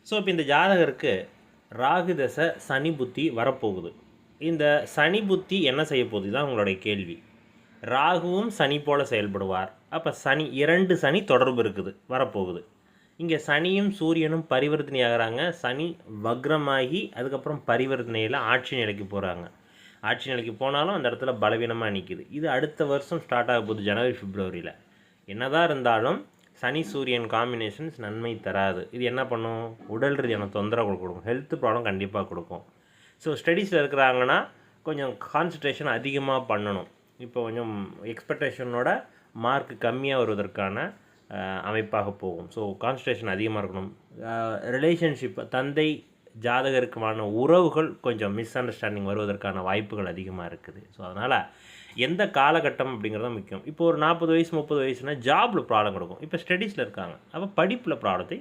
So இப்போ இந்த ஜாதகருக்கு ராகு தசை சனி புத்தி வரப்போகுது. இந்த சனி புத்தி என்ன செய்ய போகுது தான் உங்களுடைய கேள்வி. ராகுவும் சனி போல செயல்படுவார். அப்போ சனி 2 சனி தொடர்பு இருக்குது, வரப்போகுது. இங்கே சனியும் சூரியனும் பரிவர்த்தனை ஆகிறாங்க. சனி வக்ரமாகி அதுக்கப்புறம் பரிவர்த்தனையில் ஆட்சி நிலைக்கு போகிறாங்க. ஆட்சி நிலைக்கு போனாலும் அந்த இடத்துல பலவீனமாக நிற்கிது. இது அடுத்த வருஷம் ஸ்டார்ட் ஆக போகுது, ஜனவரி பிப்ரவரியில். என்னதான் இருந்தாலும் சனி சூரியன் காம்பினேஷன்ஸ் நன்மை தராது. இது என்ன பண்ணும்? உடல் ரீதியான தொந்தரவு கொடுக்கும், ஹெல்த் ப்ராப்ளம் கண்டிப்பாக கொடுக்கும். ஸோ ஸ்டடீஸில் இருக்கிறாங்கன்னா கொஞ்சம் கான்சன்ட்ரேஷன் அதிகமாக பண்ணணும். இப்போ கொஞ்சம் எக்ஸ்பெக்டேஷனோட மார்க் கம்மியாக வருவதற்கான அமைப்பாக போகும். ஸோ கான்சன்ட்ரேஷன் அதிகமாக இருக்கணும். ரிலேஷன்ஷிப், தந்தை ஜாதகருக்குமான உறவுகள் கொஞ்சம் மிஸ் அண்டர்ஸ்டாண்டிங் வருவதற்கான வாய்ப்புகள் அதிகமாக இருக்குது. ஸோ அதனால் எந்த காலகட்டம் அப்படிங்கிறது முக்கியம். இப்போ ஒரு 40 வயசு 30 வயசுனா ஜாபில் ப்ராப்ளம் கொடுக்கும். இப்போ ஸ்டடீஸில் இருக்காங்க, அப்போ படிப்பில் ப்ராப்ளத்தை